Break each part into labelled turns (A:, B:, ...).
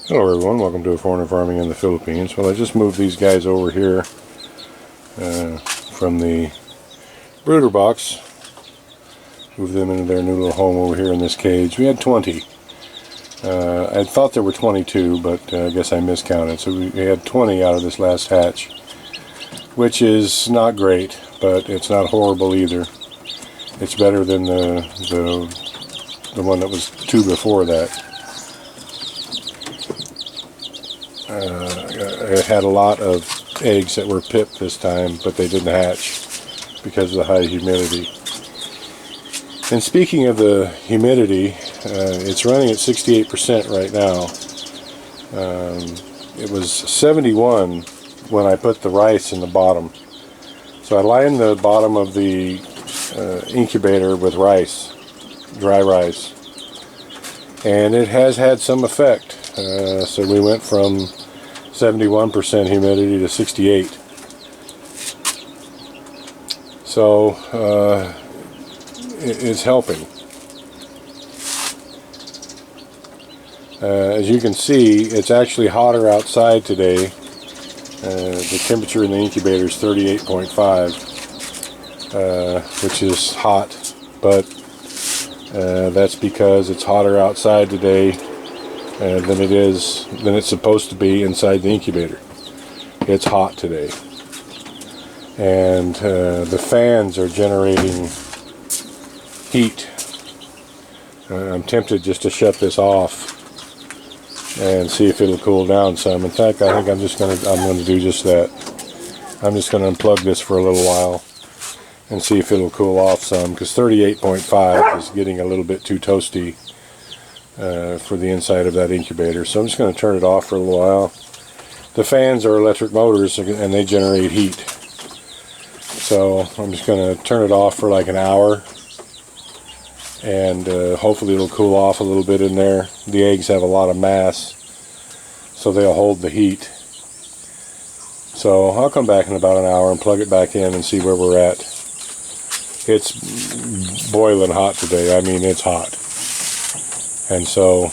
A: Hello everyone, welcome to Foreigner Farming in the Philippines. Well, I just moved these guys over here from the brooder box. Moved them into their new little home over here in this cage. We had 20. I thought there were 22, but I guess I miscounted. So we had 20 out of this last hatch, which is not great, but it's not horrible either. It's better than the one that was 2 before that. I had a lot of eggs that were pipped this time, but they didn't hatch because of the high humidity. And speaking of the humidity, it's running at 68% right now. It was 71 when I put the rice in the bottom. So I lined the bottom of the incubator with rice, dry rice, and it has had some effect. So we went from 71% humidity to 68. So it's helping. As you can see, it's actually hotter outside today. The temperature in the incubator is 38.5, which is hot, but that's because it's hotter outside today than it's supposed to be inside the incubator. It's hot today, and the fans are generating heat. I'm tempted just to shut this off and see if it'll cool down some. In fact, I think I'm going to do just that. I'm just going to unplug this for a little while and see if it'll cool off some, because 38.5 is getting a little bit too toasty for the inside of that incubator. So I'm just going to turn it off for a little while. The fans are electric motors and they generate heat. So I'm just going to turn it off for like an hour, and hopefully it'll cool off a little bit in there. The eggs have a lot of mass, so they'll hold the heat. So I'll come back in about an hour and plug it back in and see where we're at. It's boiling hot today. I mean, it's hot. And so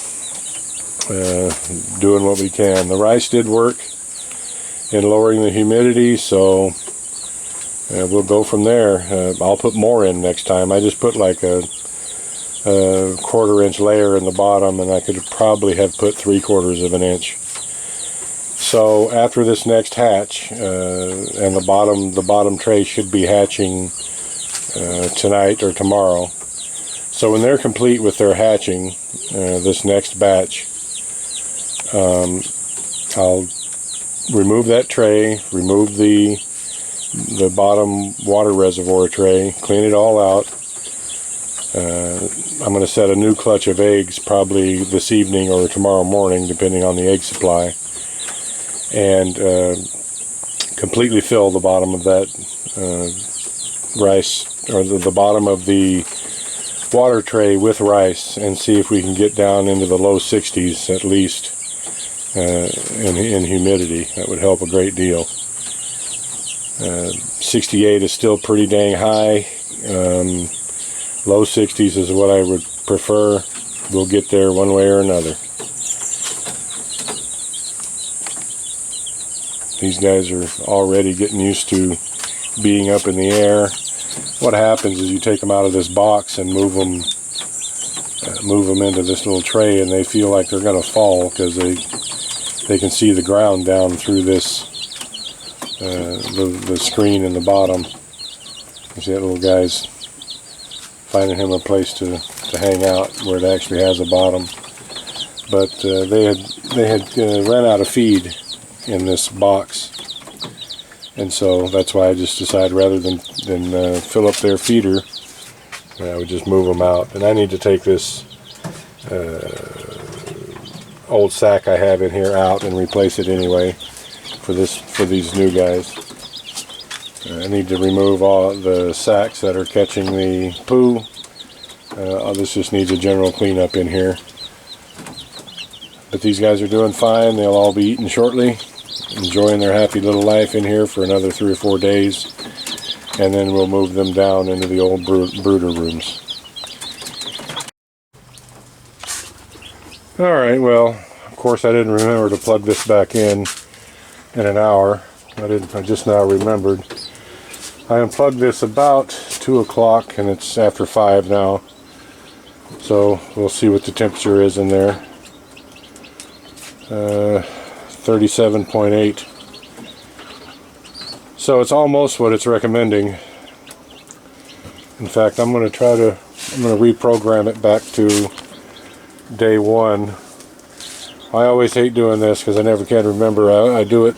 A: doing what we can. The rice did work in lowering the humidity, so we'll go from there. I'll put more in next time. I just put like a 1/4 inch layer in the bottom, and I could probably have put 3/4 of an inch. So after this next hatch, and the bottom tray should be hatching tonight or tomorrow. So when they're complete with their hatching, this next batch, I'll remove that tray, remove the bottom water reservoir tray, clean it all out. I'm going to set a new clutch of eggs probably this evening or tomorrow morning, depending on the egg supply, and completely fill the bottom of that rice, or the bottom of the water tray with rice, and see if we can get down into the low 60s at least in humidity. That would help a great deal. 68 is still pretty dang high. Low 60s is what I would prefer. We'll get there one way or another. These guys are already getting used to being up in the air. What happens is you take them out of this box and move them into this little tray, and they feel like they're going to fall because they can see the ground down through this the screen in the bottom. You see that little guy's finding him a place to hang out where it actually has a bottom. But they had run out of feed in this box. And so that's why I just decided, rather than fill up their feeder, I would just move them out. And I need to take this old sack I have in here out and replace it anyway for these new guys. I need to remove all the sacks that are catching the poo. This just needs a general cleanup in here. But these guys are doing fine. They'll all be eating shortly, enjoying their happy little life in here for another 3 or 4 days, and then we'll move them down into the old brooder rooms. Alright, well, of course, I didn't remember to plug this back in an hour. I just now remembered. I unplugged this about 2 o'clock, and it's after 5 now. So we'll see what the temperature is in there. 37.8. So it's almost what it's recommending. In fact, I'm going to reprogram it back to day 1. I always hate doing this because I never can remember. I do it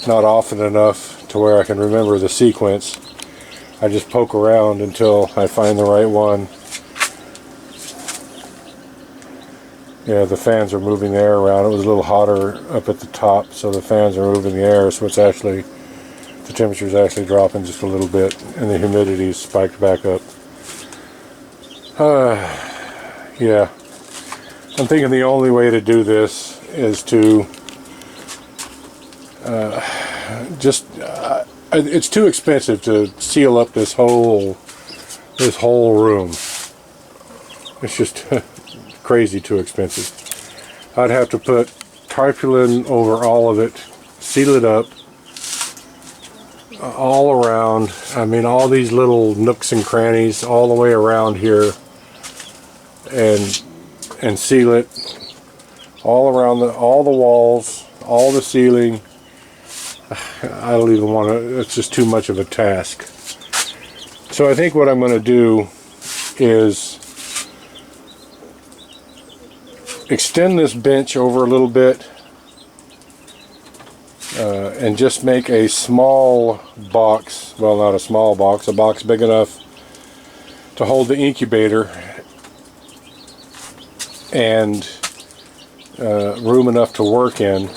A: not often enough to where I can remember the sequence. I just poke around until I find the right one. Yeah, the fans are moving the air around. It was a little hotter up at the top, so the fans are moving the air, so it's actually, the temperature is actually dropping just a little bit, and the humidity spiked back up. Yeah. I'm thinking the only way to do this is to it's too expensive to seal up this whole room. It's just crazy too expensive. I'd have to put tarpaulin over all of it, seal it up all around. I mean, all these little nooks and crannies all the way around here, and seal it all around all the walls, all the ceiling. I don't even want to, it's just too much of a task. So I think what I'm going to do is extend this bench over a little bit and just make a small box, well, not a small box, a box big enough to hold the incubator and room enough to work in,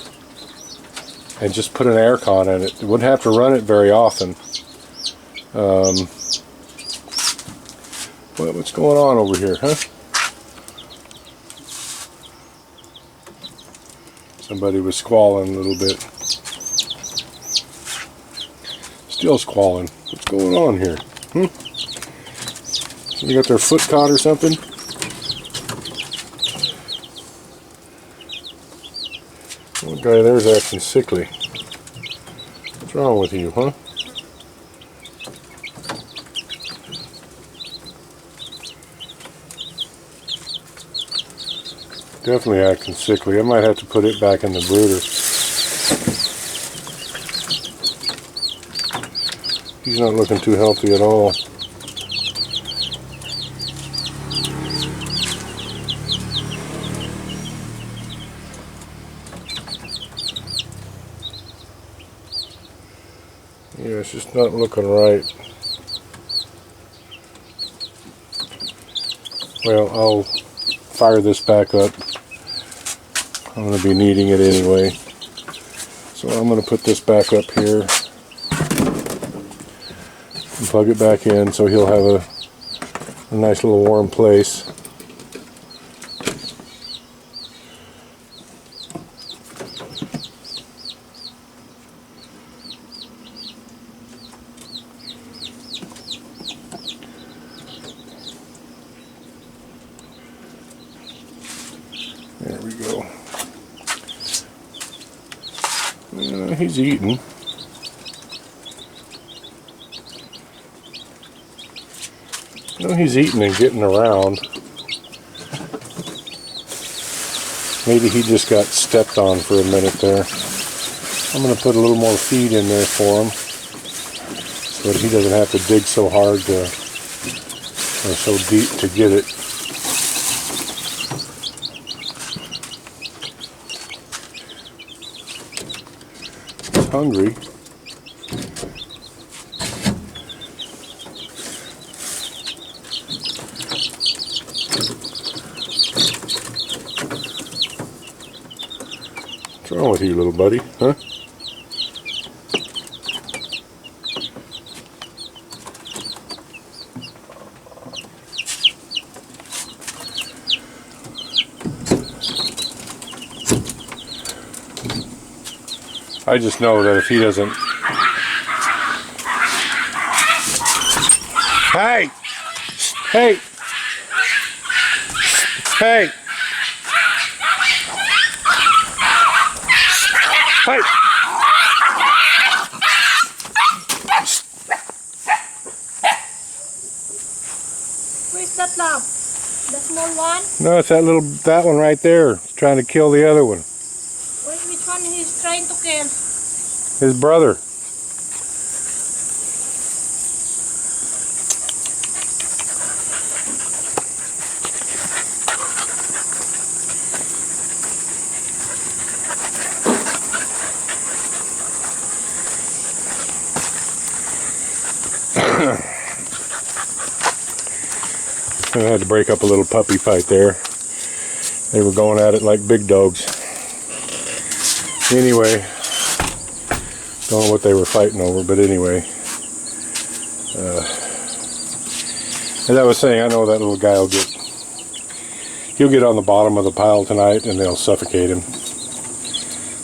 A: and just put an air con in it. Wouldn't have to run it very often. What's going on over here, huh? Somebody was squalling a little bit. Still squalling. What's going on here? Somebody got their foot caught or something? One guy there's acting sickly. What's wrong with you, huh? Definitely acting sickly. I might have to put it back in the brooder. He's not looking too healthy at all. Yeah, it's just not looking right. Well, I'll fire this back up. I'm going to be needing it anyway. So I'm going to put this back up here and plug it back in so he'll have a nice little warm place. There we go. He's eating. No, he's eating and getting around. Maybe he just got stepped on for a minute there. I'm going to put a little more feed in there for him so that he doesn't have to dig so hard or so deep to get it. Hungry. What's wrong with you, little buddy, huh? I just know that if he doesn't... Hey! Hey! Hey! Fight!
B: Where's that now? The small one?
A: No, it's that one right there. It's trying to kill the other one.
B: Which one he's trying to kill?
A: His brother. I had to break up a little puppy fight there. They were going at it like big dogs. Anyway, don't know what they were fighting over, but anyway. As I was saying, I know that little guy he'll get on the bottom of the pile tonight and they'll suffocate him.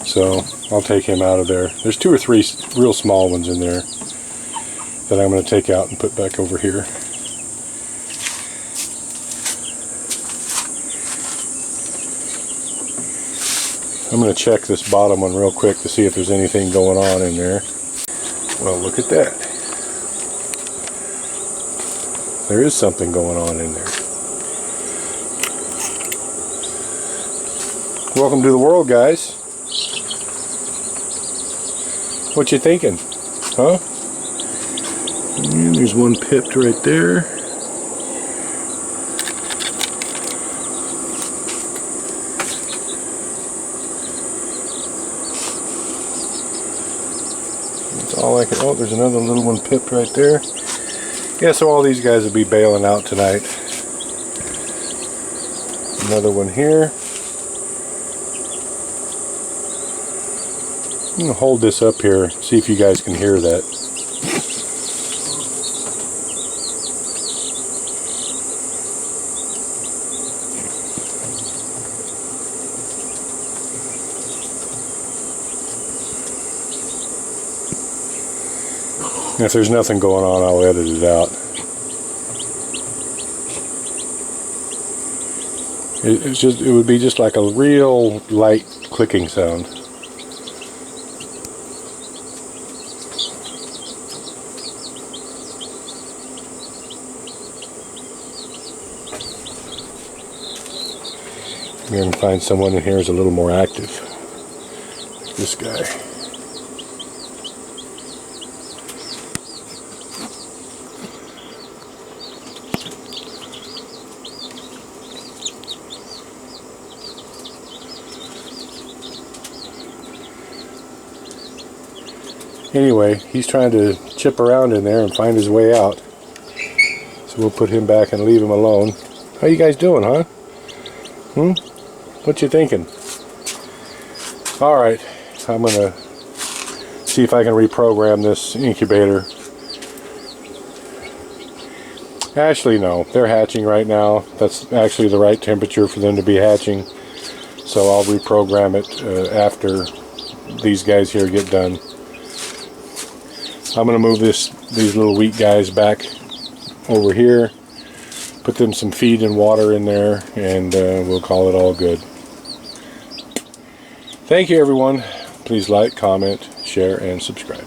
A: So I'll take him out of there. There's 2 or 3 real small ones in there that I'm going to take out and put back over here. I'm going to check this bottom one real quick to see if there's anything going on in there. Well, look at that. There is something going on in there. Welcome to the world, guys. What you thinking? Huh? And there's one pipped right there. Oh, there's another little one pipped right there. Yeah, so all these guys will be bailing out tonight. Another one here. I'm going to hold this up here, see if you guys can hear that. If there's nothing going on, I'll edit it out. It would be just like a real light clicking sound. You're going to find someone in here who's a little more active. Like this guy. Anyway, he's trying to chip around in there and find his way out. So we'll put him back and leave him alone. How you guys doing, huh? What you thinking? Alright, I'm gonna see if I can reprogram this incubator. Actually, no, they're hatching right now. That's actually the right temperature for them to be hatching. So I'll reprogram it after these guys here get done. I'm going to move these little wheat guys back over here, put them some feed and water in there, and we'll call it all good. Thank you, everyone. Please like, comment, share, and subscribe.